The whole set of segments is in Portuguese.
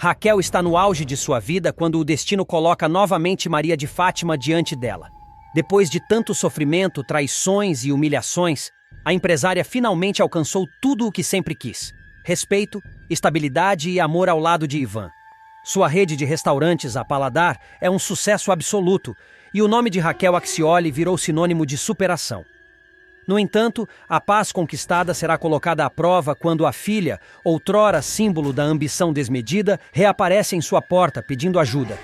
Raquel está no auge de sua vida quando o destino coloca novamente Maria de Fátima diante dela. Depois de tanto sofrimento, traições e humilhações, a empresária finalmente alcançou tudo o que sempre quis: respeito, estabilidade e amor ao lado de Ivan. Sua rede de restaurantes a paladar é um sucesso absoluto e o nome de Raquel Axioli virou sinônimo de superação. No entanto, a paz conquistada será colocada à prova quando a filha, outrora símbolo da ambição desmedida, reaparece em sua porta pedindo ajuda.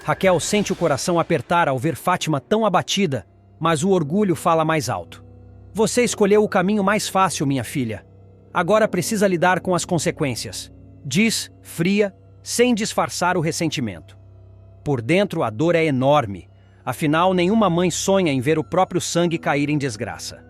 Raquel sente o coração apertar ao ver Fátima tão abatida, mas o orgulho fala mais alto. Você escolheu o caminho mais fácil, minha filha. Agora precisa lidar com as consequências. Diz, fria, sem disfarçar o ressentimento. Por dentro, a dor é enorme. Afinal, nenhuma mãe sonha em ver o próprio sangue cair em desgraça.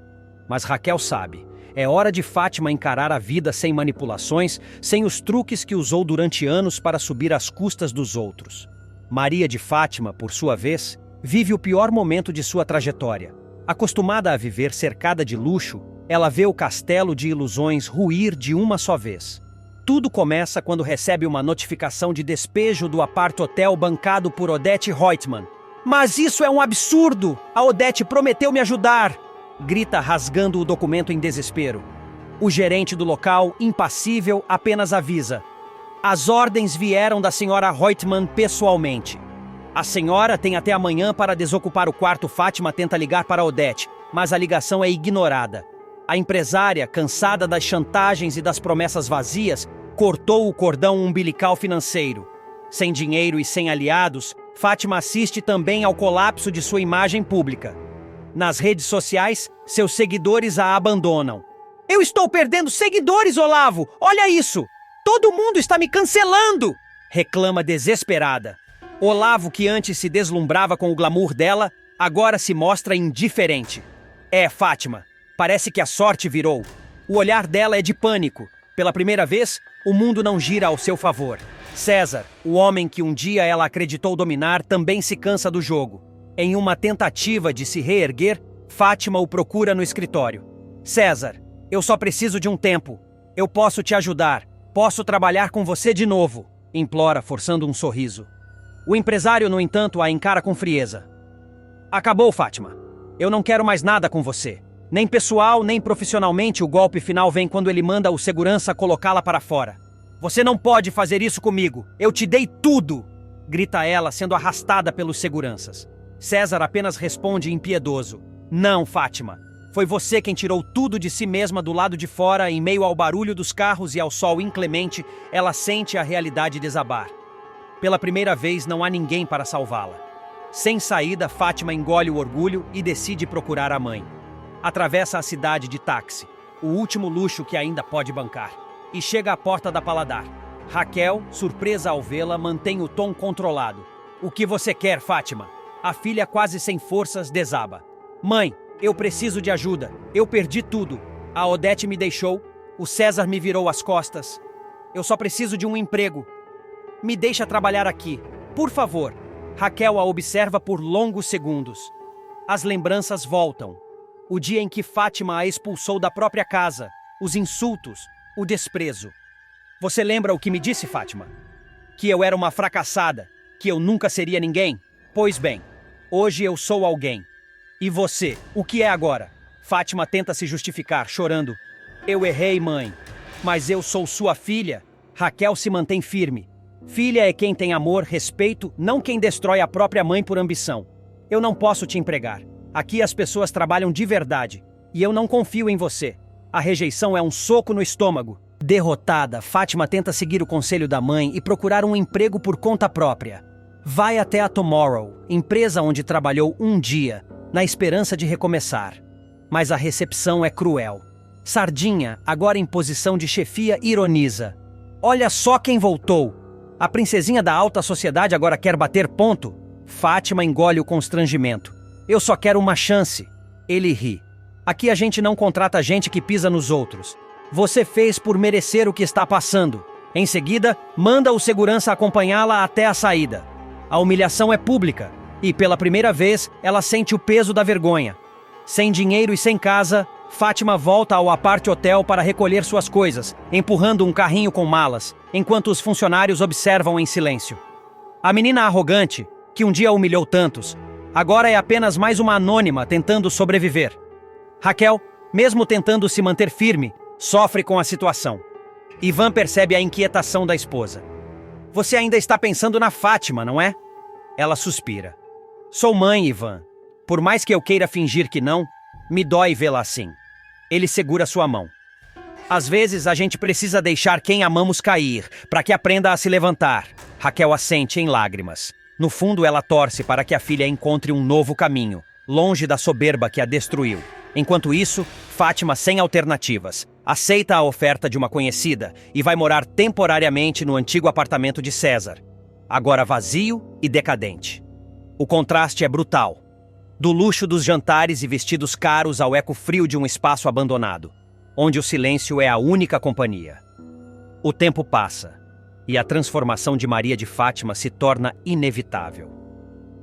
Mas Raquel sabe, é hora de Fátima encarar a vida sem manipulações, sem os truques que usou durante anos para subir às custas dos outros. Maria de Fátima, por sua vez, vive o pior momento de sua trajetória. Acostumada a viver cercada de luxo, ela vê o castelo de ilusões ruir de uma só vez. Tudo começa quando recebe uma notificação de despejo do apart-hotel bancado por Odete Reutemann. Mas isso é um absurdo! A Odete prometeu me ajudar! Grita rasgando o documento em desespero. O gerente do local, impassível, apenas avisa: as ordens vieram da senhora Reutemann pessoalmente. A senhora tem até amanhã para desocupar o quarto. Fátima tenta ligar para Odete, mas a ligação é ignorada. A empresária, cansada das chantagens e das promessas vazias, cortou o cordão umbilical financeiro. Sem dinheiro e sem aliados, Fátima assiste também ao colapso de sua imagem pública. Nas redes sociais, seus seguidores a abandonam. Eu estou perdendo seguidores, Olavo! Olha isso! Todo mundo está me cancelando! Reclama desesperada. Olavo, que antes se deslumbrava com o glamour dela, agora se mostra indiferente. Fátima, parece que a sorte virou. O olhar dela é de pânico. Pela primeira vez, o mundo não gira ao seu favor. César, o homem que um dia ela acreditou dominar, também se cansa do jogo. Em uma tentativa de se reerguer, Fátima o procura no escritório. César, eu só preciso de um tempo. Eu posso te ajudar. Posso trabalhar com você de novo, implora, forçando um sorriso. O empresário, no entanto, a encara com frieza. Acabou, Fátima. Eu não quero mais nada com você. Nem pessoal, nem profissionalmente. O golpe final vem quando ele manda o segurança colocá-la para fora. Você não pode fazer isso comigo. Eu te dei tudo! Grita ela, sendo arrastada pelos seguranças. César apenas responde impiedoso. Não, Fátima. Foi você quem tirou tudo de si mesma do lado de fora. Em meio ao barulho dos carros e ao sol inclemente, ela sente a realidade desabar. Pela primeira vez, não há ninguém para salvá-la. Sem saída, Fátima engole o orgulho e decide procurar a mãe. Atravessa a cidade de táxi, o último luxo que ainda pode bancar, e chega à porta da Paladar. Raquel, surpresa ao vê-la, mantém o tom controlado. O que você quer, Fátima? A filha, quase sem forças, desaba. Mãe, eu preciso de ajuda. Eu perdi tudo. A Odete me deixou. O César me virou as costas. Eu só preciso de um emprego. Me deixa trabalhar aqui. Por favor. Raquel a observa por longos segundos. As lembranças voltam. O dia em que Fátima a expulsou da própria casa. Os insultos. O desprezo. Você lembra o que me disse, Fátima? Que eu era uma fracassada. Que eu nunca seria ninguém? Pois bem, hoje eu sou alguém. E você, o que é agora? Fátima tenta se justificar, chorando. Eu errei, mãe. Mas eu sou sua filha. Raquel se mantém firme. Filha é quem tem amor, respeito, não quem destrói a própria mãe por ambição. Eu não posso te empregar. Aqui as pessoas trabalham de verdade. E eu não confio em você. A rejeição é um soco no estômago. Derrotada, Fátima tenta seguir o conselho da mãe e procurar um emprego por conta própria. Vai até a Tomorrow, empresa onde trabalhou um dia, na esperança de recomeçar. Mas a recepção é cruel. Sardinha, agora em posição de chefia, ironiza. Olha só quem voltou! A princesinha da alta sociedade agora quer bater ponto? Fátima engole o constrangimento. Eu só quero uma chance. Ele ri. Aqui a gente não contrata gente que pisa nos outros. Você fez por merecer o que está passando. Em seguida, manda o segurança acompanhá-la até a saída. A humilhação é pública, e pela primeira vez ela sente o peso da vergonha. Sem dinheiro e sem casa, Fátima volta ao apart hotel para recolher suas coisas, empurrando um carrinho com malas, enquanto os funcionários observam em silêncio. A menina arrogante, que um dia humilhou tantos, agora é apenas mais uma anônima tentando sobreviver. Raquel, mesmo tentando se manter firme, sofre com a situação. Ivan percebe a inquietação da esposa. Você ainda está pensando na Fátima, não é? Ela suspira. Sou mãe, Ivan. Por mais que eu queira fingir que não, me dói vê-la assim. Ele segura sua mão. Às vezes a gente precisa deixar quem amamos cair, para que aprenda a se levantar. Raquel assente em lágrimas. No fundo, ela torce para que a filha encontre um novo caminho, longe da soberba que a destruiu. Enquanto isso, Fátima, sem alternativas, aceita a oferta de uma conhecida e vai morar temporariamente no antigo apartamento de César, agora vazio e decadente. O contraste é brutal. Do luxo dos jantares e vestidos caros ao eco frio de um espaço abandonado, onde o silêncio é a única companhia. O tempo passa, e a transformação de Maria de Fátima se torna inevitável.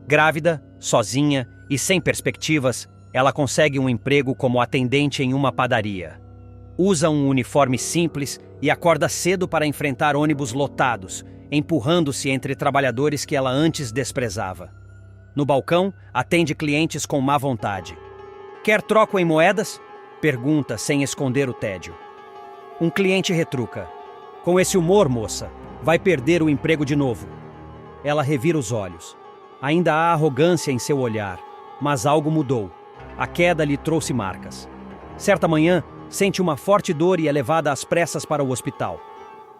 Grávida, sozinha e sem perspectivas, ela consegue um emprego como atendente em uma padaria. Usa um uniforme simples e acorda cedo para enfrentar ônibus lotados, empurrando-se entre trabalhadores que ela antes desprezava. No balcão, atende clientes com má vontade. Quer troco em moedas? Pergunta sem esconder o tédio. Um cliente retruca. Com esse humor, moça, vai perder o emprego de novo. Ela revira os olhos. Ainda há arrogância em seu olhar, mas algo mudou. A queda lhe trouxe marcas. Certa manhã, sente uma forte dor e é levada às pressas para o hospital.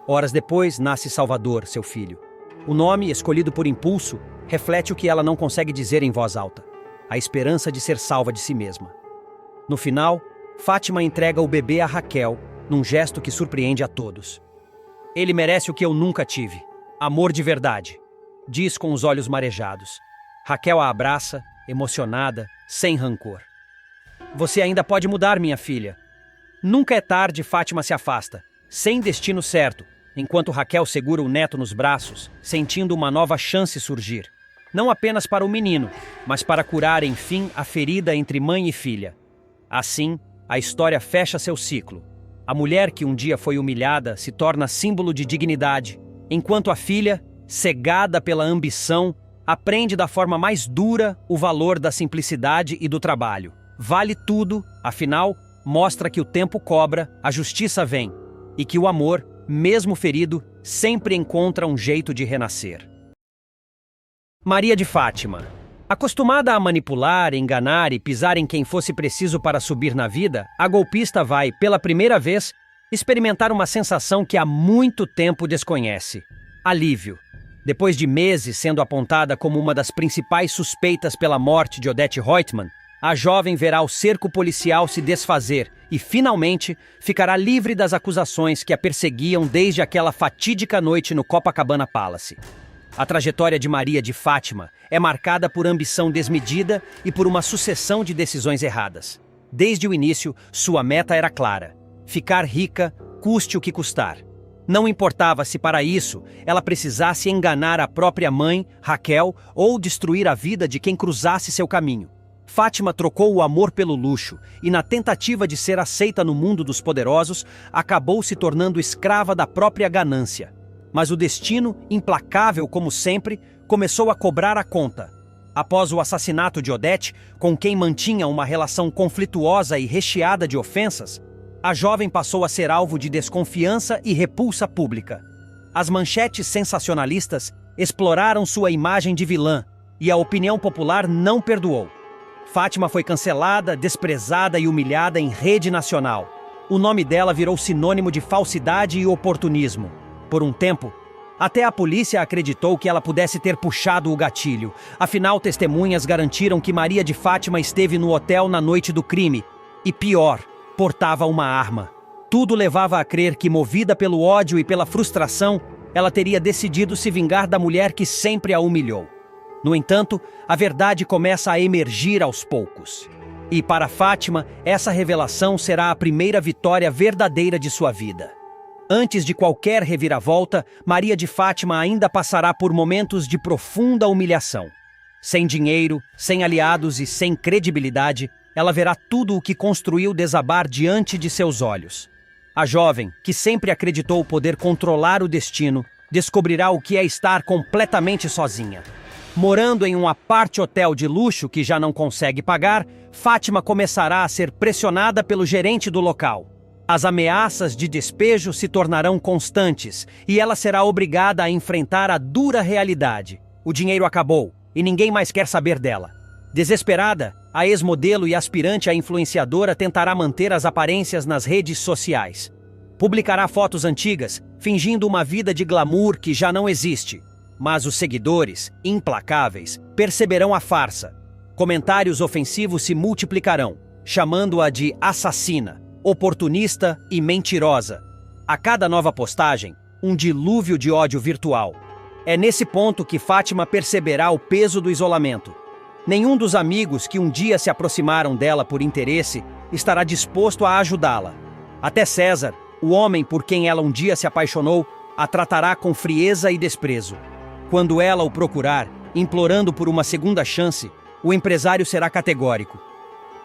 Horas depois, nasce Salvador, seu filho. O nome, escolhido por impulso, reflete o que ela não consegue dizer em voz alta: a esperança de ser salva de si mesma. No final, Fátima entrega o bebê a Raquel, num gesto que surpreende a todos. Ele merece o que eu nunca tive: amor de verdade, diz com os olhos marejados. Raquel a abraça, emocionada, sem rancor. Você ainda pode mudar, minha filha. Nunca é tarde. Fátima se afasta, sem destino certo, enquanto Raquel segura o neto nos braços, sentindo uma nova chance surgir. Não apenas para o menino, mas para curar, enfim, a ferida entre mãe e filha. Assim, a história fecha seu ciclo. A mulher que um dia foi humilhada se torna símbolo de dignidade, enquanto a filha, cegada pela ambição, aprende da forma mais dura o valor da simplicidade e do trabalho. Vale tudo, afinal, mostra que o tempo cobra, a justiça vem, e que o amor, mesmo ferido, sempre encontra um jeito de renascer. Maria de Fátima. Acostumada a manipular, enganar e pisar em quem fosse preciso para subir na vida, a golpista vai, pela primeira vez, experimentar uma sensação que há muito tempo desconhece: alívio. Depois de meses sendo apontada como uma das principais suspeitas pela morte de Odete Reutemann, a jovem verá o cerco policial se desfazer e, finalmente, ficará livre das acusações que a perseguiam desde aquela fatídica noite no Copacabana Palace. A trajetória de Maria de Fátima é marcada por ambição desmedida e por uma sucessão de decisões erradas. Desde o início, sua meta era clara: ficar rica, custe o que custar. Não importava se para isso ela precisasse enganar a própria mãe, Raquel, ou destruir a vida de quem cruzasse seu caminho. Fátima trocou o amor pelo luxo e, na tentativa de ser aceita no mundo dos poderosos, acabou se tornando escrava da própria ganância. Mas o destino, implacável como sempre, começou a cobrar a conta. Após o assassinato de Odete, com quem mantinha uma relação conflituosa e recheada de ofensas, a jovem passou a ser alvo de desconfiança e repulsa pública. As manchetes sensacionalistas exploraram sua imagem de vilã e a opinião popular não perdoou. Fátima foi cancelada, desprezada e humilhada em rede nacional. O nome dela virou sinônimo de falsidade e oportunismo. Por um tempo, até a polícia acreditou que ela pudesse ter puxado o gatilho. Afinal, testemunhas garantiram que Maria de Fátima esteve no hotel na noite do crime. E pior, portava uma arma. Tudo levava a crer que, movida pelo ódio e pela frustração, ela teria decidido se vingar da mulher que sempre a humilhou. No entanto, a verdade começa a emergir aos poucos. E para Fátima, essa revelação será a primeira vitória verdadeira de sua vida. Antes de qualquer reviravolta, Maria de Fátima ainda passará por momentos de profunda humilhação. Sem dinheiro, sem aliados e sem credibilidade, ela verá tudo o que construiu desabar diante de seus olhos. A jovem, que sempre acreditou poder controlar o destino, descobrirá o que é estar completamente sozinha. Morando em um apart hotel de luxo que já não consegue pagar, Fátima começará a ser pressionada pelo gerente do local. As ameaças de despejo se tornarão constantes e ela será obrigada a enfrentar a dura realidade. O dinheiro acabou e ninguém mais quer saber dela. Desesperada, a ex-modelo e aspirante a influenciadora tentará manter as aparências nas redes sociais. Publicará fotos antigas, fingindo uma vida de glamour que já não existe. Mas os seguidores, implacáveis, perceberão a farsa. Comentários ofensivos se multiplicarão, chamando-a de assassina, oportunista e mentirosa. A cada nova postagem, um dilúvio de ódio virtual. É nesse ponto que Fátima perceberá o peso do isolamento. Nenhum dos amigos que um dia se aproximaram dela por interesse estará disposto a ajudá-la. Até César, o homem por quem ela um dia se apaixonou, a tratará com frieza e desprezo. Quando ela o procurar, implorando por uma segunda chance, o empresário será categórico.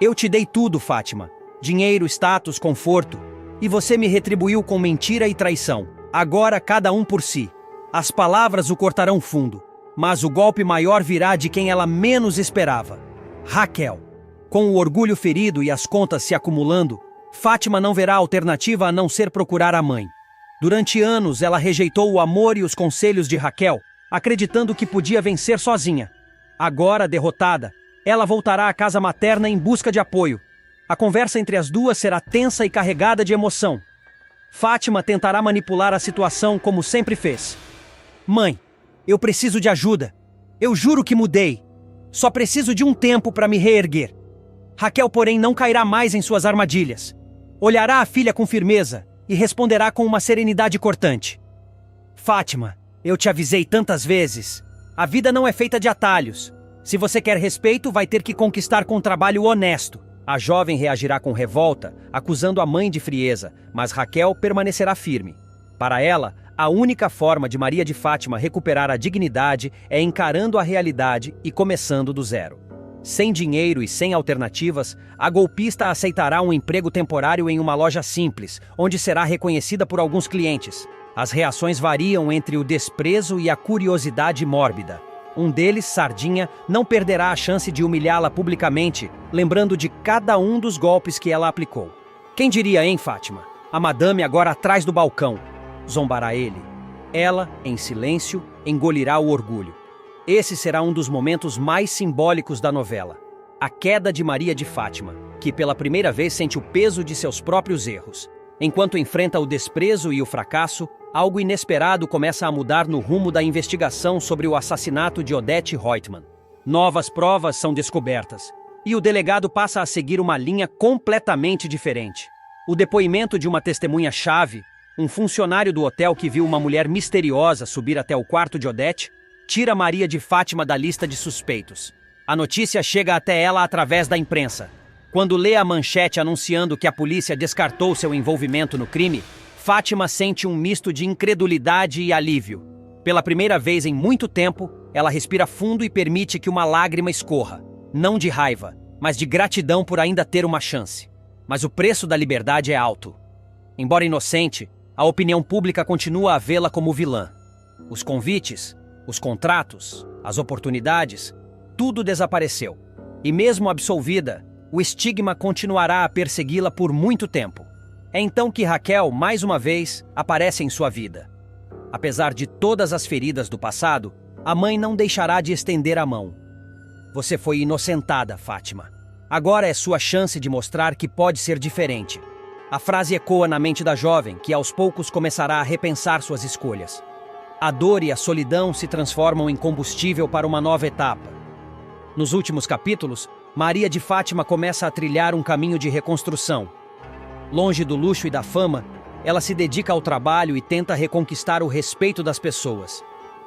Eu te dei tudo, Fátima. Dinheiro, status, conforto. E você me retribuiu com mentira e traição. Agora cada um por si. As palavras o cortarão fundo. Mas o golpe maior virá de quem ela menos esperava. Raquel. Com o orgulho ferido e as contas se acumulando, Fátima não verá alternativa a não ser procurar a mãe. Durante anos, ela rejeitou o amor e os conselhos de Raquel, acreditando que podia vencer sozinha. Agora, derrotada, ela voltará à casa materna em busca de apoio. A conversa entre as duas será tensa e carregada de emoção. Fátima tentará manipular a situação como sempre fez. Mãe, eu preciso de ajuda. Eu juro que mudei. Só preciso de um tempo para me reerguer. Raquel, porém, não cairá mais em suas armadilhas. Olhará a filha com firmeza e responderá com uma serenidade cortante. Fátima, eu te avisei tantas vezes. A vida não é feita de atalhos. Se você quer respeito, vai ter que conquistar com trabalho honesto. A jovem reagirá com revolta, acusando a mãe de frieza, mas Raquel permanecerá firme. Para ela, a única forma de Maria de Fátima recuperar a dignidade é encarando a realidade e começando do zero. Sem dinheiro e sem alternativas, a golpista aceitará um emprego temporário em uma loja simples, onde será reconhecida por alguns clientes. As reações variam entre o desprezo e a curiosidade mórbida. Um deles, Sardinha, não perderá a chance de humilhá-la publicamente, lembrando de cada um dos golpes que ela aplicou. Quem diria, hein, Fátima? A madame agora atrás do balcão. Zombará ele. Ela, em silêncio, engolirá o orgulho. Esse será um dos momentos mais simbólicos da novela. A queda de Maria de Fátima, que pela primeira vez sente o peso de seus próprios erros. Enquanto enfrenta o desprezo e o fracasso, algo inesperado começa a mudar no rumo da investigação sobre o assassinato de Odete Reutemann. Novas provas são descobertas, e o delegado passa a seguir uma linha completamente diferente. O depoimento de uma testemunha-chave, um funcionário do hotel que viu uma mulher misteriosa subir até o quarto de Odete, tira Maria de Fátima da lista de suspeitos. A notícia chega até ela através da imprensa. Quando lê a manchete anunciando que a polícia descartou seu envolvimento no crime, Fátima sente um misto de incredulidade e alívio. Pela primeira vez em muito tempo, ela respira fundo e permite que uma lágrima escorra. Não de raiva, mas de gratidão por ainda ter uma chance. Mas o preço da liberdade é alto. Embora inocente, a opinião pública continua a vê-la como vilã. Os convites, os contratos, as oportunidades, tudo desapareceu. E mesmo absolvida, o estigma continuará a persegui-la por muito tempo. É então que Raquel, mais uma vez, aparece em sua vida. Apesar de todas as feridas do passado, a mãe não deixará de estender a mão. Você foi inocentada, Fátima. Agora é sua chance de mostrar que pode ser diferente. A frase ecoa na mente da jovem, que aos poucos começará a repensar suas escolhas. A dor e a solidão se transformam em combustível para uma nova etapa. Nos últimos capítulos, Maria de Fátima começa a trilhar um caminho de reconstrução. Longe do luxo e da fama, ela se dedica ao trabalho e tenta reconquistar o respeito das pessoas.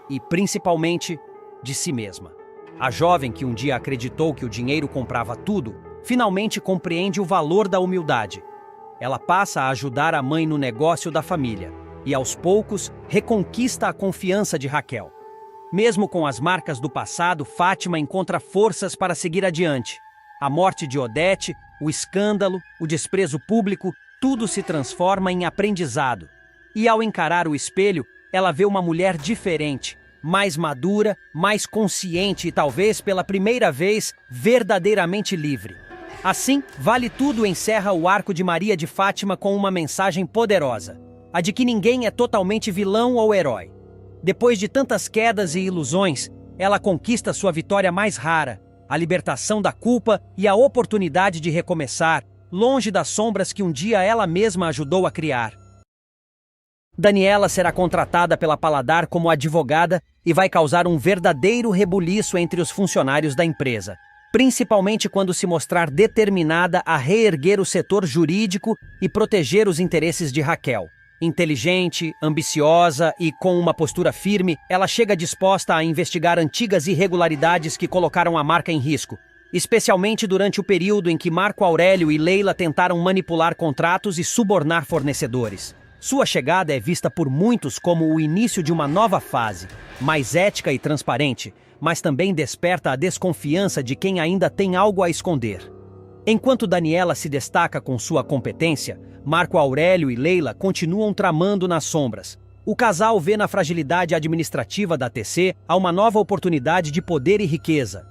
E, principalmente, de si mesma. A jovem que um dia acreditou que o dinheiro comprava tudo, finalmente compreende o valor da humildade. Ela passa a ajudar a mãe no negócio da família e, aos poucos, reconquista a confiança de Raquel. Mesmo com as marcas do passado, Fátima encontra forças para seguir adiante. A morte de Odete, o escândalo, o desprezo público, tudo se transforma em aprendizado. E ao encarar o espelho, ela vê uma mulher diferente, mais madura, mais consciente e talvez pela primeira vez verdadeiramente livre. Assim, Vale Tudo encerra o arco de Maria de Fátima com uma mensagem poderosa: a de que ninguém é totalmente vilão ou herói. Depois de tantas quedas e ilusões, ela conquista sua vitória mais rara, a libertação da culpa e a oportunidade de recomeçar, longe das sombras que um dia ela mesma ajudou a criar. Daniela será contratada pela Paladar como advogada e vai causar um verdadeiro rebuliço entre os funcionários da empresa, principalmente quando se mostrar determinada a reerguer o setor jurídico e proteger os interesses de Raquel. Inteligente, ambiciosa e com uma postura firme, ela chega disposta a investigar antigas irregularidades que colocaram a marca em risco, especialmente durante o período em que Marco Aurélio e Leila tentaram manipular contratos e subornar fornecedores. Sua chegada é vista por muitos como o início de uma nova fase, mais ética e transparente, mas também desperta a desconfiança de quem ainda tem algo a esconder. Enquanto Daniela se destaca com sua competência, Marco Aurélio e Leila continuam tramando nas sombras. O casal vê na fragilidade administrativa da TC uma nova oportunidade de poder e riqueza.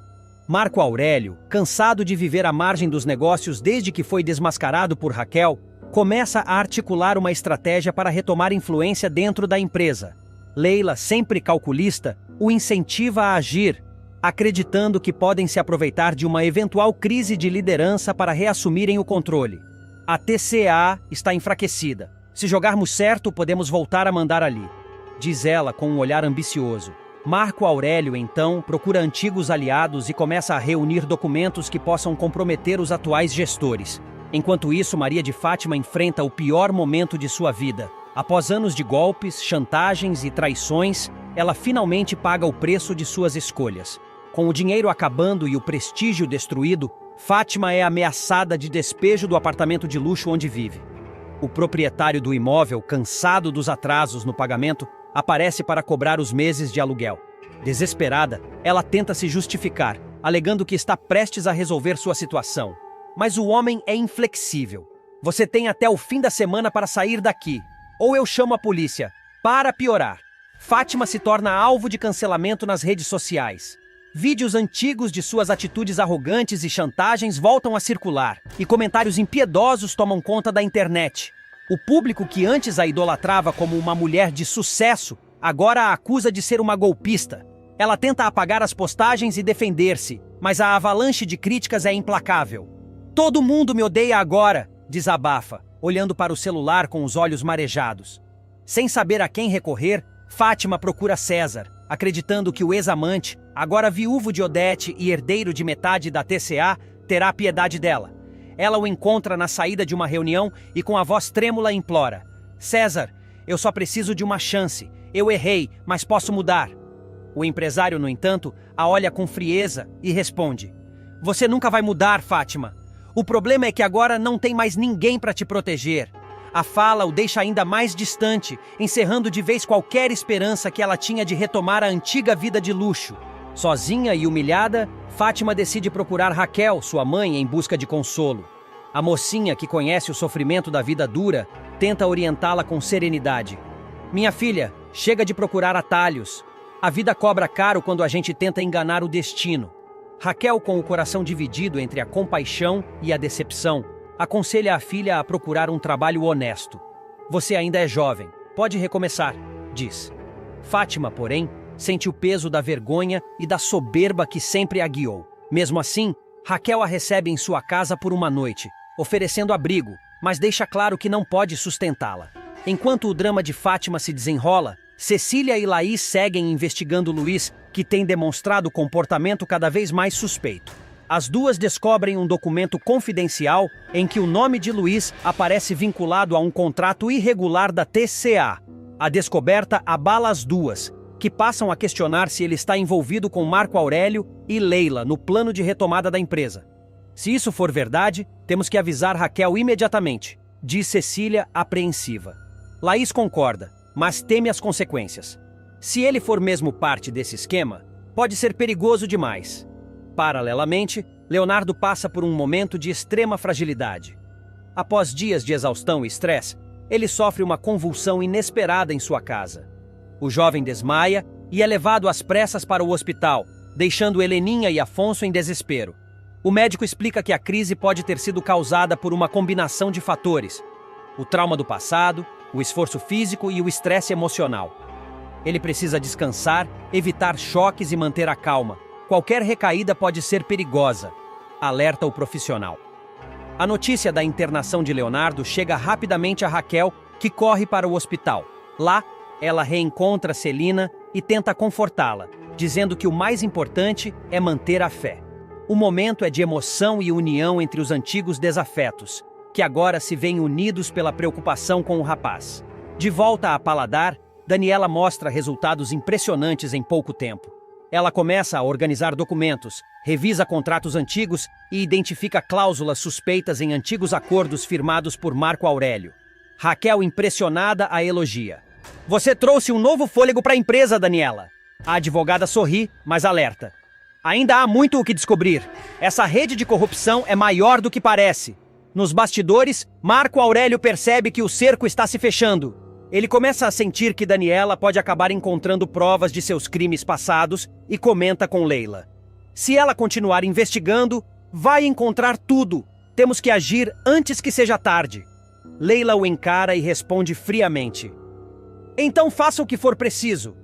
Marco Aurélio, cansado de viver à margem dos negócios desde que foi desmascarado por Raquel, começa a articular uma estratégia para retomar influência dentro da empresa. Leila, sempre calculista, o incentiva a agir, acreditando que podem se aproveitar de uma eventual crise de liderança para reassumirem o controle. A TCA está enfraquecida. Se jogarmos certo, podemos voltar a mandar ali, diz ela com um olhar ambicioso. Marco Aurélio, então, procura antigos aliados e começa a reunir documentos que possam comprometer os atuais gestores. Enquanto isso, Maria de Fátima enfrenta o pior momento de sua vida. Após anos de golpes, chantagens e traições, ela finalmente paga o preço de suas escolhas. Com o dinheiro acabando e o prestígio destruído, Fátima é ameaçada de despejo do apartamento de luxo onde vive. O proprietário do imóvel, cansado dos atrasos no pagamento, aparece para cobrar os meses de aluguel. Desesperada, ela tenta se justificar, alegando que está prestes a resolver sua situação. Mas o homem é inflexível. Você tem até o fim da semana para sair daqui, ou eu chamo a polícia. Para piorar, Fátima se torna alvo de cancelamento nas redes sociais. Vídeos antigos de suas atitudes arrogantes e chantagens voltam a circular, e comentários impiedosos tomam conta da internet. O público que antes a idolatrava como uma mulher de sucesso, agora a acusa de ser uma golpista. Ela tenta apagar as postagens e defender-se, mas a avalanche de críticas é implacável. "Todo mundo me odeia agora", desabafa, olhando para o celular com os olhos marejados. Sem saber a quem recorrer, Fátima procura César, acreditando que o ex-amante, agora viúvo de Odete e herdeiro de metade da TCA, terá piedade dela. Ela o encontra na saída de uma reunião e com a voz trêmula implora: "César, eu só preciso de uma chance. Eu errei, mas posso mudar." O empresário, no entanto, a olha com frieza e responde: "Você nunca vai mudar, Fátima. O problema é que agora não tem mais ninguém para te proteger." A fala o deixa ainda mais distante, encerrando de vez qualquer esperança que ela tinha de retomar a antiga vida de luxo. Sozinha e humilhada, Fátima decide procurar Raquel, sua mãe, em busca de consolo. A mocinha, que conhece o sofrimento da vida dura, tenta orientá-la com serenidade. "Minha filha, chega de procurar atalhos. A vida cobra caro quando a gente tenta enganar o destino." Raquel, com o coração dividido entre a compaixão e a decepção, aconselha a filha a procurar um trabalho honesto. "Você ainda é jovem, pode recomeçar", diz. Fátima, porém, sente o peso da vergonha e da soberba que sempre a guiou. Mesmo assim, Raquel a recebe em sua casa por uma noite, oferecendo abrigo, mas deixa claro que não pode sustentá-la. Enquanto o drama de Fátima se desenrola, Cecília e Laís seguem investigando Luiz, que tem demonstrado comportamento cada vez mais suspeito. As duas descobrem um documento confidencial em que o nome de Luiz aparece vinculado a um contrato irregular da TCA. A descoberta abala as duas, que passam a questionar se ele está envolvido com Marco Aurélio e Leila no plano de retomada da empresa. "Se isso for verdade, temos que avisar Raquel imediatamente", diz Cecília, apreensiva. Laís concorda, mas teme as consequências. Se ele for mesmo parte desse esquema, pode ser perigoso demais. Paralelamente, Leonardo passa por um momento de extrema fragilidade. Após dias de exaustão e estresse, ele sofre uma convulsão inesperada em sua casa. O jovem desmaia e é levado às pressas para o hospital, deixando Heleninha e Afonso em desespero. O médico explica que a crise pode ter sido causada por uma combinação de fatores: o trauma do passado, o esforço físico e o estresse emocional. Ele precisa descansar, evitar choques e manter a calma. Qualquer recaída pode ser perigosa, alerta o profissional. A notícia da internação de Leonardo chega rapidamente a Raquel, que corre para o hospital. Lá, ela reencontra Celina e tenta confortá-la, dizendo que o mais importante é manter a fé. O momento é de emoção e união entre os antigos desafetos, que agora se veem unidos pela preocupação com o rapaz. De volta a Paladar, Daniela mostra resultados impressionantes em pouco tempo. Ela começa a organizar documentos, revisa contratos antigos e identifica cláusulas suspeitas em antigos acordos firmados por Marco Aurélio. Raquel, impressionada, a elogia. Você trouxe um novo fôlego para a empresa, Daniela. A advogada sorri, mas alerta. Ainda há muito o que descobrir. Essa rede de corrupção é maior do que parece. Nos bastidores, Marco Aurélio percebe que o cerco está se fechando. Ele começa a sentir que Daniela pode acabar encontrando provas de seus crimes passados e comenta com Leila. Se ela continuar investigando, vai encontrar tudo. Temos que agir antes que seja tarde. Leila o encara e responde friamente. Então faça o que for preciso.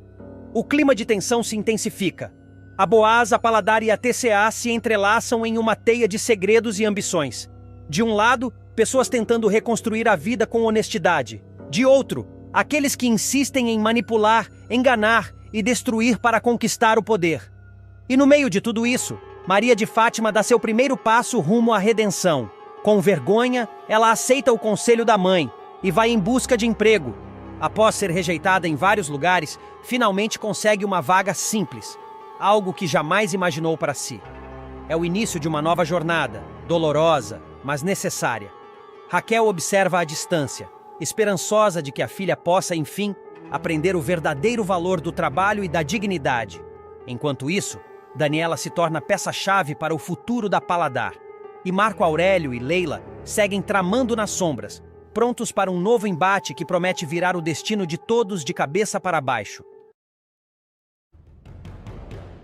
O clima de tensão se intensifica. A Boaz, a Paladar e a TCA se entrelaçam em uma teia de segredos e ambições. De um lado, pessoas tentando reconstruir a vida com honestidade. De outro, aqueles que insistem em manipular, enganar e destruir para conquistar o poder. E no meio de tudo isso, Maria de Fátima dá seu primeiro passo rumo à redenção. Com vergonha, ela aceita o conselho da mãe e vai em busca de emprego. Após ser rejeitada em vários lugares, finalmente consegue uma vaga simples, algo que jamais imaginou para si. É o início de uma nova jornada, dolorosa, mas necessária. Raquel observa à distância, esperançosa de que a filha possa, enfim, aprender o verdadeiro valor do trabalho e da dignidade. Enquanto isso, Daniela se torna peça-chave para o futuro da Paladar. E Marco Aurélio e Leila seguem tramando nas sombras, prontos para um novo embate que promete virar o destino de todos de cabeça para baixo.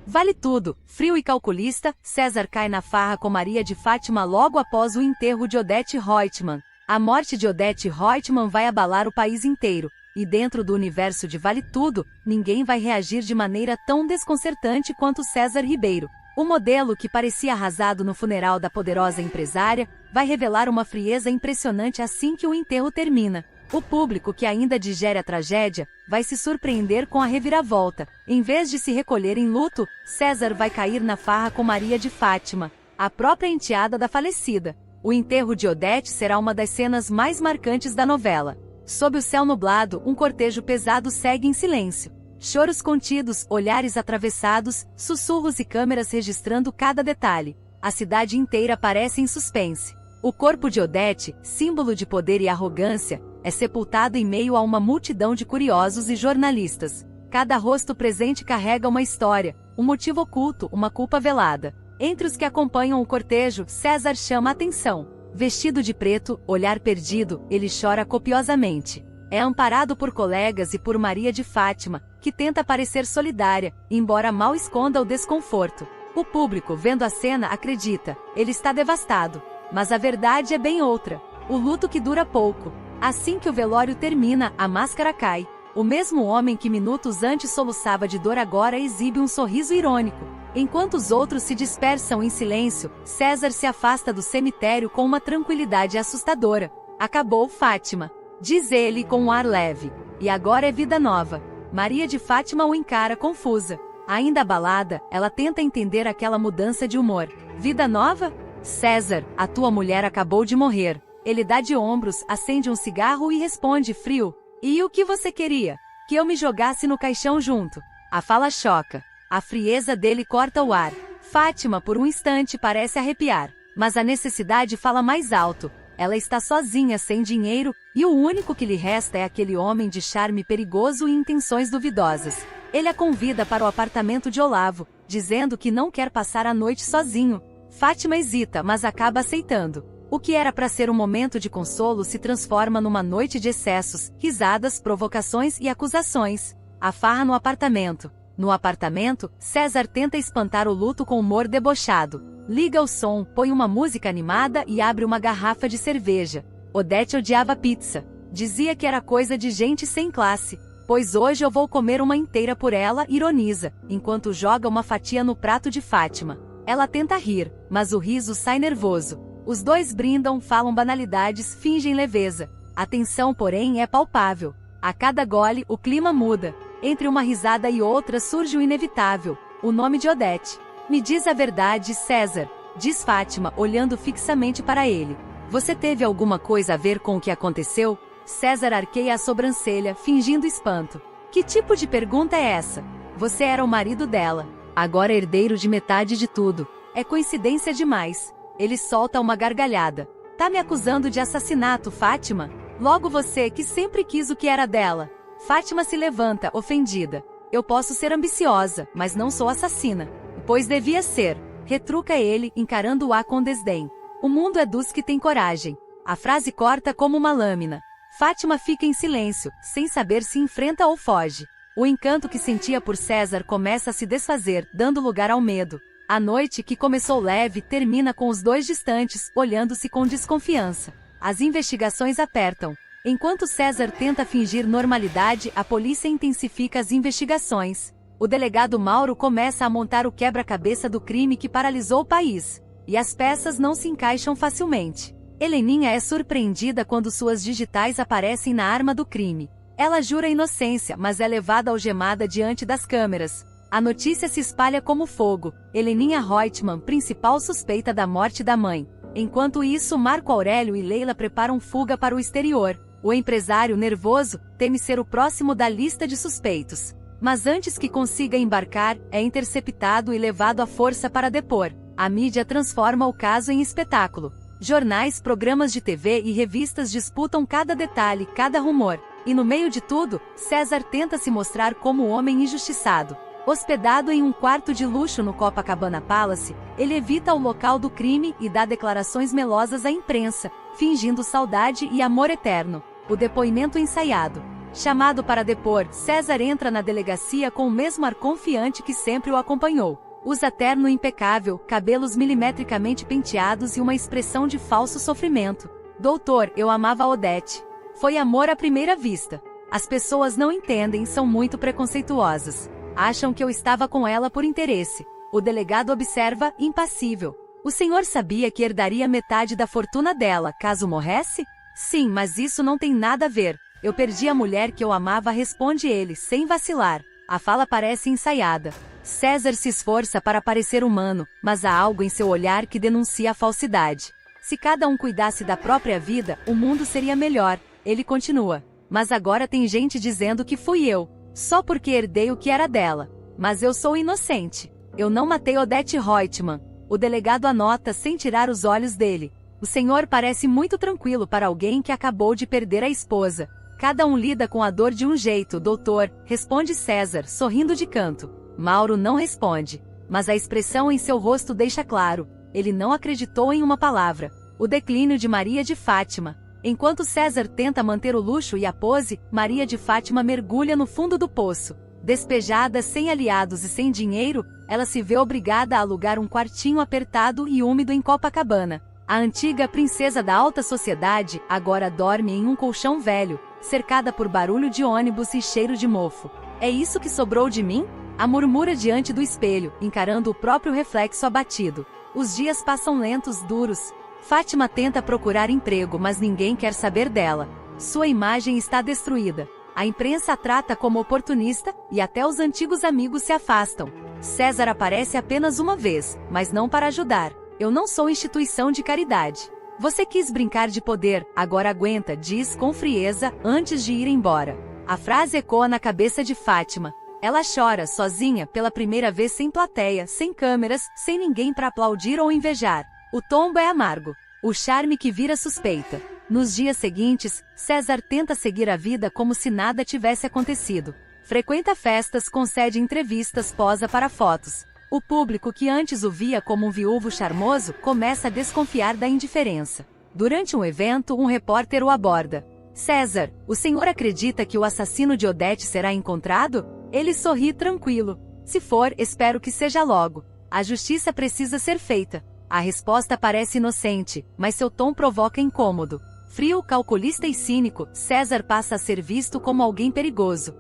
Vale tudo. Frio e calculista, César cai na farra com Maria de Fátima logo após o enterro de Odete Reutemann. A morte de Odete Reutemann vai abalar o país inteiro, e dentro do universo de Vale Tudo, ninguém vai reagir de maneira tão desconcertante quanto César Ribeiro. O modelo que parecia arrasado no funeral da poderosa empresária vai revelar uma frieza impressionante assim que o enterro termina. O público que ainda digere a tragédia vai se surpreender com a reviravolta. Em vez de se recolher em luto, César vai cair na farra com Maria de Fátima, a própria enteada da falecida. O enterro de Odete será uma das cenas mais marcantes da novela. Sob o céu nublado, um cortejo pesado segue em silêncio. Choros contidos, olhares atravessados, sussurros e câmeras registrando cada detalhe. A cidade inteira parece em suspense. O corpo de Odete, símbolo de poder e arrogância, é sepultado em meio a uma multidão de curiosos e jornalistas. Cada rosto presente carrega uma história, um motivo oculto, uma culpa velada. Entre os que acompanham o cortejo, César chama a atenção. Vestido de preto, olhar perdido, ele chora copiosamente. É amparado por colegas e por Maria de Fátima, que tenta parecer solidária, embora mal esconda o desconforto. O público, vendo a cena, acredita, ele está devastado. Mas a verdade é bem outra. O luto que dura pouco. Assim que o velório termina, a máscara cai. O mesmo homem que minutos antes soluçava de dor agora exibe um sorriso irônico. Enquanto os outros se dispersam em silêncio, César se afasta do cemitério com uma tranquilidade assustadora. Acabou, Fátima, diz ele com um ar leve. E agora é vida nova. Maria de Fátima o encara confusa. Ainda abalada, ela tenta entender aquela mudança de humor. Vida nova? César, a tua mulher acabou de morrer. Ele dá de ombros, acende um cigarro e responde frio. E o que você queria? Que eu me jogasse no caixão junto. A fala choca. A frieza dele corta o ar. Fátima, por um instante, parece arrepiar. Mas a necessidade fala mais alto. Ela está sozinha, sem dinheiro, e o único que lhe resta é aquele homem de charme perigoso e intenções duvidosas. Ele a convida para o apartamento de Olavo, dizendo que não quer passar a noite sozinho. Fátima hesita, mas acaba aceitando. O que era para ser um momento de consolo se transforma numa noite de excessos, risadas, provocações e acusações. A farra no apartamento. No apartamento, César tenta espantar o luto com humor debochado. Liga o som, põe uma música animada e abre uma garrafa de cerveja. Odete odiava pizza. Dizia que era coisa de gente sem classe. Pois hoje eu vou comer uma inteira por ela, ironiza, enquanto joga uma fatia no prato de Fátima. Ela tenta rir, mas o riso sai nervoso. Os dois brindam, falam banalidades, fingem leveza. A tensão, porém, é palpável. A cada gole, o clima muda. Entre uma risada e outra surge o inevitável, o nome de Odete. Me diz a verdade, César, diz Fátima, olhando fixamente para ele. Você teve alguma coisa a ver com o que aconteceu? César arqueia a sobrancelha, fingindo espanto. Que tipo de pergunta é essa? Você era o marido dela, agora herdeiro de metade de tudo. É coincidência demais. Ele solta uma gargalhada. Tá me acusando de assassinato, Fátima? Logo você, que sempre quis o que era dela. Fátima se levanta, ofendida. Eu posso ser ambiciosa, mas não sou assassina. Pois devia ser. Retruca ele, encarando-a com desdém. O mundo é dos que têm coragem. A frase corta como uma lâmina. Fátima fica em silêncio, sem saber se enfrenta ou foge. O encanto que sentia por César começa a se desfazer, dando lugar ao medo. A noite, que começou leve, termina com os dois distantes, olhando-se com desconfiança. As investigações apertam. Enquanto César tenta fingir normalidade, a polícia intensifica as investigações. O delegado Mauro começa a montar o quebra-cabeça do crime que paralisou o país. E as peças não se encaixam facilmente. Heleninha é surpreendida quando suas digitais aparecem na arma do crime. Ela jura inocência, mas é levada algemada diante das câmeras. A notícia se espalha como fogo. Heleninha Reutemann, principal suspeita da morte da mãe. Enquanto isso, Marco Aurélio e Leila preparam fuga para o exterior. O empresário, nervoso, teme ser o próximo da lista de suspeitos. Mas antes que consiga embarcar, é interceptado e levado à força para depor. A mídia transforma o caso em espetáculo. Jornais, programas de TV e revistas disputam cada detalhe, cada rumor. E no meio de tudo, César tenta se mostrar como um homem injustiçado. Hospedado em um quarto de luxo no Copacabana Palace, ele evita o local do crime e dá declarações melosas à imprensa, fingindo saudade e amor eterno. O depoimento ensaiado. Chamado para depor, César entra na delegacia com o mesmo ar confiante que sempre o acompanhou. Usa terno impecável, cabelos milimetricamente penteados e uma expressão de falso sofrimento. Doutor, eu amava a Odete. Foi amor à primeira vista. As pessoas não entendem, são muito preconceituosas. Acham que eu estava com ela por interesse. O delegado observa, impassível. O senhor sabia que herdaria metade da fortuna dela, caso morresse? Sim, mas isso não tem nada a ver. Eu perdi a mulher que eu amava, responde ele, sem vacilar. A fala parece ensaiada. César se esforça para parecer humano, mas há algo em seu olhar que denuncia a falsidade. Se cada um cuidasse da própria vida, o mundo seria melhor. Ele continua. Mas agora tem gente dizendo que fui eu, só porque herdei o que era dela. Mas eu sou inocente. Eu não matei Odete Reutemann. O delegado anota sem tirar os olhos dele. O senhor parece muito tranquilo para alguém que acabou de perder a esposa. Cada um lida com a dor de um jeito, doutor, responde César, sorrindo de canto. Mauro não responde, mas a expressão em seu rosto deixa claro. Ele não acreditou em uma palavra. O declínio de Maria de Fátima. Enquanto César tenta manter o luxo e a pose, Maria de Fátima mergulha no fundo do poço. Despejada, sem aliados e sem dinheiro, ela se vê obrigada a alugar um quartinho apertado e úmido em Copacabana. A antiga princesa da alta sociedade agora dorme em um colchão velho, cercada por barulho de ônibus e cheiro de mofo. É isso que sobrou de mim? A murmura diante do espelho, encarando o próprio reflexo abatido. Os dias passam lentos, duros. Fátima tenta procurar emprego, mas ninguém quer saber dela. Sua imagem está destruída. A imprensa a trata como oportunista, e até os antigos amigos se afastam. César aparece apenas uma vez, mas não para ajudar. Eu não sou instituição de caridade. Você quis brincar de poder, agora aguenta, diz com frieza, antes de ir embora. A frase ecoa na cabeça de Fátima. Ela chora, sozinha, pela primeira vez sem plateia, sem câmeras, sem ninguém para aplaudir ou invejar. O tombo é amargo. O charme que vira suspeita. Nos dias seguintes, César tenta seguir a vida como se nada tivesse acontecido. Frequenta festas, concede entrevistas, posa para fotos. O público que antes o via como um viúvo charmoso começa a desconfiar da indiferença. Durante um evento, um repórter o aborda. César, o senhor acredita que o assassino de Odete será encontrado? Ele sorri tranquilo. Se for, espero que seja logo. A justiça precisa ser feita. A resposta parece inocente, mas seu tom provoca incômodo. Frio, calculista e cínico, César passa a ser visto como alguém perigoso.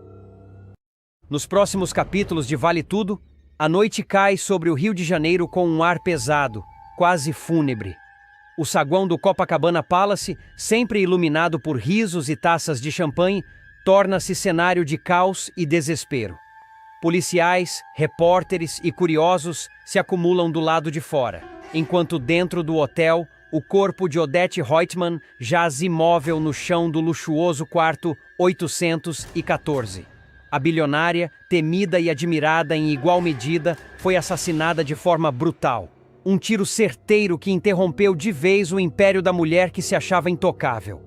Nos próximos capítulos de Vale Tudo, a noite cai sobre o Rio de Janeiro com um ar pesado, quase fúnebre. O saguão do Copacabana Palace, sempre iluminado por risos e taças de champanhe, torna-se cenário de caos e desespero. Policiais, repórteres e curiosos se acumulam do lado de fora, enquanto dentro do hotel, o corpo de Odete Roitman jaz imóvel no chão do luxuoso quarto 814. A bilionária, temida e admirada em igual medida, foi assassinada de forma brutal. Um tiro certeiro que interrompeu de vez o império da mulher que se achava intocável.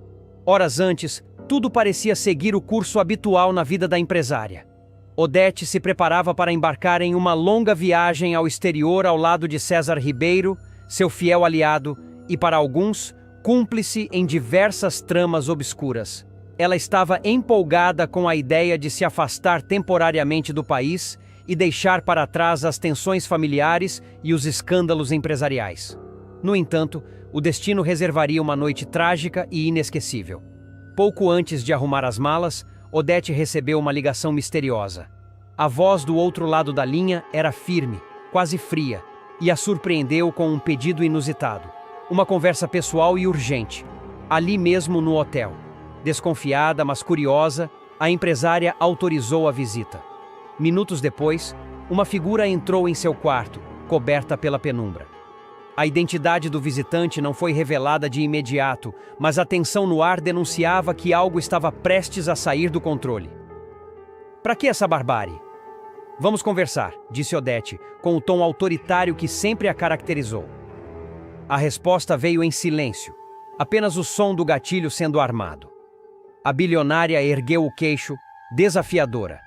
Horas antes, tudo parecia seguir o curso habitual na vida da empresária. Odete se preparava para embarcar em uma longa viagem ao exterior ao lado de César Ribeiro, seu fiel aliado, e para alguns, cúmplice em diversas tramas obscuras. Ela estava empolgada com a ideia de se afastar temporariamente do país e deixar para trás as tensões familiares e os escândalos empresariais. No entanto, o destino reservaria uma noite trágica e inesquecível. Pouco antes de arrumar as malas, Odete recebeu uma ligação misteriosa. A voz do outro lado da linha era firme, quase fria, e a surpreendeu com um pedido inusitado. Uma conversa pessoal e urgente, ali mesmo no hotel. Desconfiada, mas curiosa, a empresária autorizou a visita. Minutos depois, uma figura entrou em seu quarto, coberta pela penumbra. A identidade do visitante não foi revelada de imediato, mas a tensão no ar denunciava que algo estava prestes a sair do controle. "Para que essa barbárie?" "Vamos conversar", disse Odete, com o tom autoritário que sempre a caracterizou. A resposta veio em silêncio, apenas o som do gatilho sendo armado. A bilionária ergueu o queixo, desafiadora.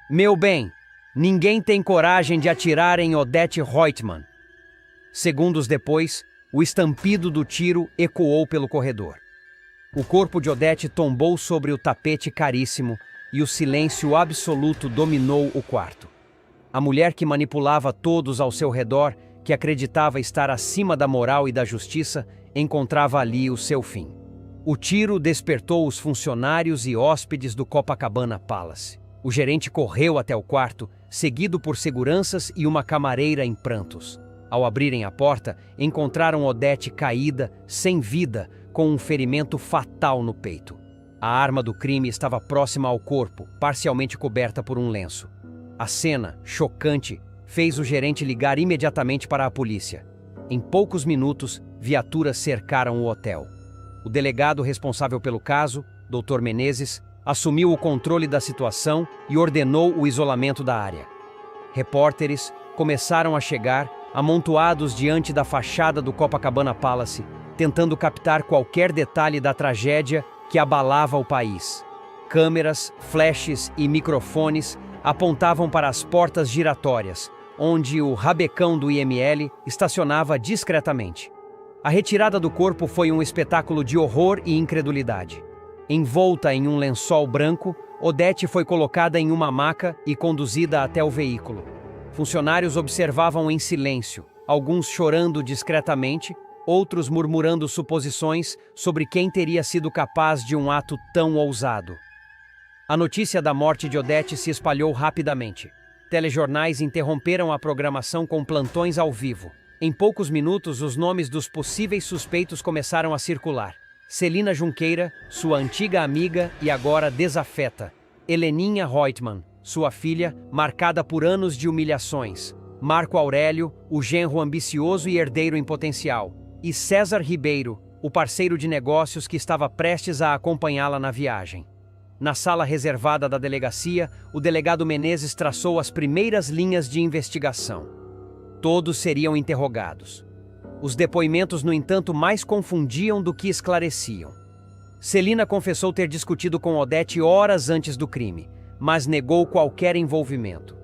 "Meu bem, ninguém tem coragem de atirar em Odete Roitman." Segundos depois, o estampido do tiro ecoou pelo corredor. O corpo de Odete tombou sobre o tapete caríssimo e o silêncio absoluto dominou o quarto. A mulher que manipulava todos ao seu redor, que acreditava estar acima da moral e da justiça, encontrava ali o seu fim. O tiro despertou os funcionários e hóspedes do Copacabana Palace. O gerente correu até o quarto, seguido por seguranças e uma camareira em prantos. Ao abrirem a porta, encontraram Odete caída, sem vida, com um ferimento fatal no peito. A arma do crime estava próxima ao corpo, parcialmente coberta por um lenço. A cena, chocante, fez o gerente ligar imediatamente para a polícia. Em poucos minutos, viaturas cercaram o hotel. O delegado responsável pelo caso, Dr. Menezes, assumiu o controle da situação e ordenou o isolamento da área. Repórteres começaram a chegar, amontoados diante da fachada do Copacabana Palace, tentando captar qualquer detalhe da tragédia que abalava o país. Câmeras, flashes e microfones apontavam para as portas giratórias, onde o rabecão do IML estacionava discretamente. A retirada do corpo foi um espetáculo de horror e incredulidade. Envolta em um lençol branco, Odete foi colocada em uma maca e conduzida até o veículo. Funcionários observavam em silêncio, alguns chorando discretamente, outros murmurando suposições sobre quem teria sido capaz de um ato tão ousado. A notícia da morte de Odete se espalhou rapidamente. Telejornais interromperam a programação com plantões ao vivo. Em poucos minutos, os nomes dos possíveis suspeitos começaram a circular. Celina Junqueira, sua antiga amiga e agora desafeta. Heleninha Roitman, sua filha, marcada por anos de humilhações. Marco Aurélio, o genro ambicioso e herdeiro em potencial. E César Ribeiro, o parceiro de negócios que estava prestes a acompanhá-la na viagem. Na sala reservada da delegacia, o delegado Menezes traçou as primeiras linhas de investigação. Todos seriam interrogados. Os depoimentos, no entanto, mais confundiam do que esclareciam. Celina confessou ter discutido com Odete horas antes do crime, mas negou qualquer envolvimento.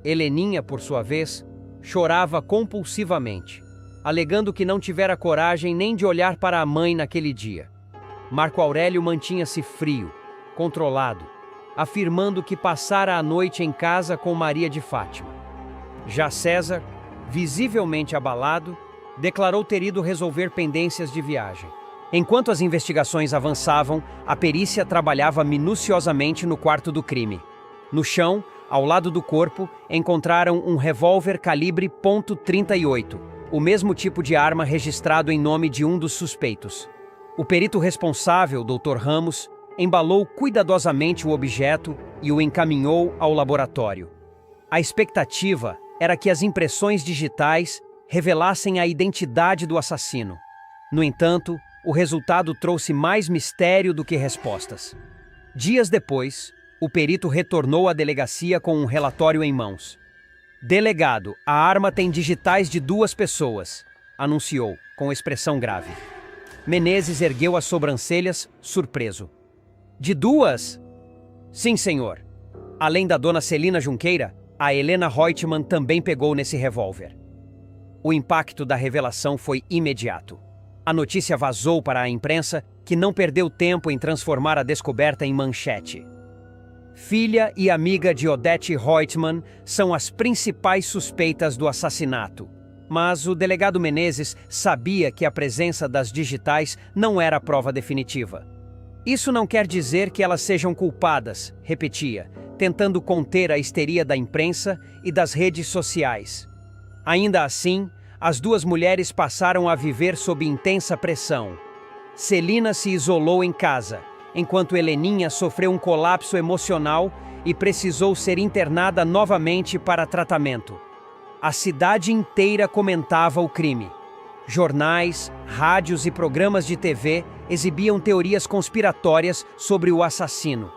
Heleninha, por sua vez, chorava compulsivamente, alegando que não tivera coragem nem de olhar para a mãe naquele dia. Marco Aurélio mantinha-se frio, controlado, afirmando que passara a noite em casa com Maria de Fátima. Já César, visivelmente abalado, declarou ter ido resolver pendências de viagem. Enquanto as investigações avançavam, a perícia trabalhava minuciosamente no quarto do crime. No chão, ao lado do corpo, encontraram um revólver calibre .38, o mesmo tipo de arma registrado em nome de um dos suspeitos. O perito responsável, Dr. Ramos, embalou cuidadosamente o objeto e o encaminhou ao laboratório. A expectativa era que as impressões digitais revelassem a identidade do assassino. No entanto, o resultado trouxe mais mistério do que respostas. Dias depois, o perito retornou à delegacia com um relatório em mãos. "Delegado, a arma tem digitais de 2 pessoas", anunciou, com expressão grave. Menezes ergueu as sobrancelhas, surpreso. "De 2? Sim, senhor. Além da dona Celina Junqueira, a Helena Reutemann também pegou nesse revólver." O impacto da revelação foi imediato. A notícia vazou para a imprensa, que não perdeu tempo em transformar a descoberta em manchete. Filha e amiga de Odete Reutemann são as principais suspeitas do assassinato. Mas o delegado Menezes sabia que a presença das digitais não era a prova definitiva. "Isso não quer dizer que elas sejam culpadas", repetia, tentando conter a histeria da imprensa e das redes sociais. Ainda assim, as 2 mulheres passaram a viver sob intensa pressão. Celina se isolou em casa, enquanto Heleninha sofreu um colapso emocional e precisou ser internada novamente para tratamento. A cidade inteira comentava o crime. Jornais, rádios e programas de TV exibiam teorias conspiratórias sobre o assassino.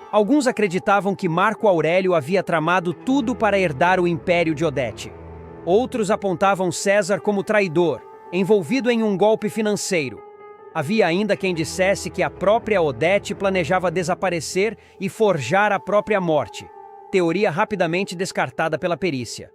Alguns acreditavam que Marco Aurélio havia tramado tudo para herdar o império de Odete. Outros apontavam César como traidor, envolvido em um golpe financeiro. Havia ainda quem dissesse que a própria Odete planejava desaparecer e forjar a própria morte, teoria rapidamente descartada pela perícia.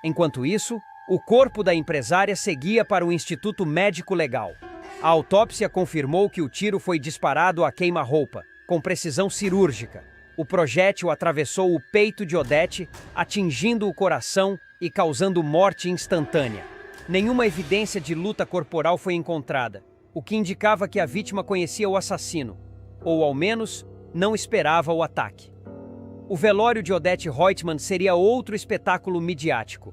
Enquanto isso, o corpo da empresária seguia para o Instituto Médico Legal. A autópsia confirmou que o tiro foi disparado a queima-roupa, com precisão cirúrgica. O projétil atravessou o peito de Odete, atingindo o coração e causando morte instantânea. Nenhuma evidência de luta corporal foi encontrada, o que indicava que a vítima conhecia o assassino, ou ao menos não esperava o ataque. O velório de Odete Reutemann seria outro espetáculo midiático.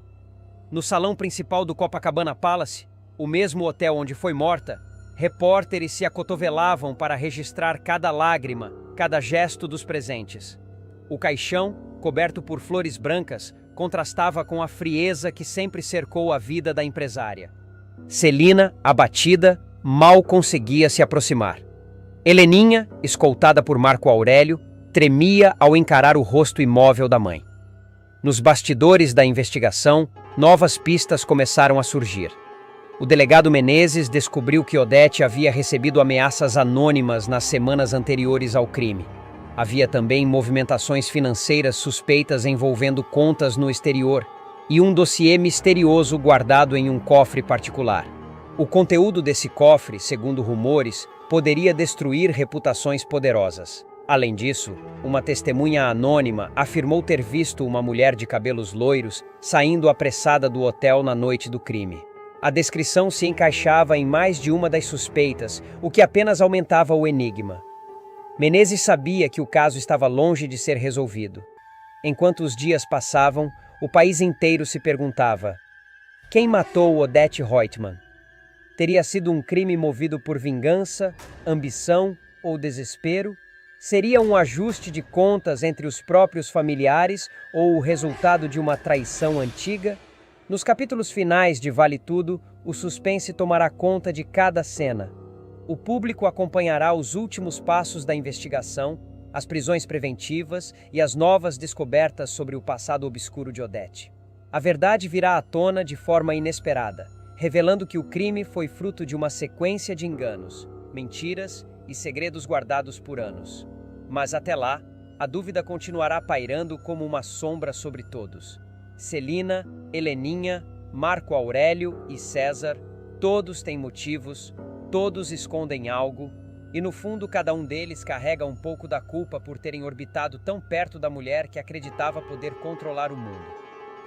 No salão principal do Copacabana Palace, o mesmo hotel onde foi morta, repórteres se acotovelavam para registrar cada lágrima, cada gesto dos presentes. O caixão, coberto por flores brancas, contrastava com a frieza que sempre cercou a vida da empresária. Celina, abatida, mal conseguia se aproximar. Heleninha, escoltada por Marco Aurélio, tremia ao encarar o rosto imóvel da mãe. Nos bastidores da investigação, novas pistas começaram a surgir. O delegado Menezes descobriu que Odete havia recebido ameaças anônimas nas semanas anteriores ao crime. Havia também movimentações financeiras suspeitas envolvendo contas no exterior e um dossiê misterioso guardado em um cofre particular. O conteúdo desse cofre, segundo rumores, poderia destruir reputações poderosas. Além disso, uma testemunha anônima afirmou ter visto uma mulher de cabelos loiros saindo apressada do hotel na noite do crime. A descrição se encaixava em mais de uma das suspeitas, o que apenas aumentava o enigma. Menezes sabia que o caso estava longe de ser resolvido. Enquanto os dias passavam, o país inteiro se perguntava: quem matou Odete Reutemann? Teria sido um crime movido por vingança, ambição ou desespero? Seria um ajuste de contas entre os próprios familiares ou o resultado de uma traição antiga? Nos capítulos finais de Vale Tudo, o suspense tomará conta de cada cena. O público acompanhará os últimos passos da investigação, as prisões preventivas e as novas descobertas sobre o passado obscuro de Odete. A verdade virá à tona de forma inesperada, revelando que o crime foi fruto de uma sequência de enganos, mentiras e segredos guardados por anos. Mas até lá, a dúvida continuará pairando como uma sombra sobre todos. Celina, Heleninha, Marco Aurélio e César, todos têm motivos, todos escondem algo, e no fundo cada um deles carrega um pouco da culpa por terem orbitado tão perto da mulher que acreditava poder controlar o mundo.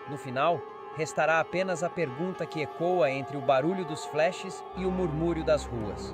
No final, restará apenas a pergunta que ecoa entre o barulho dos flashes e o murmúrio das ruas.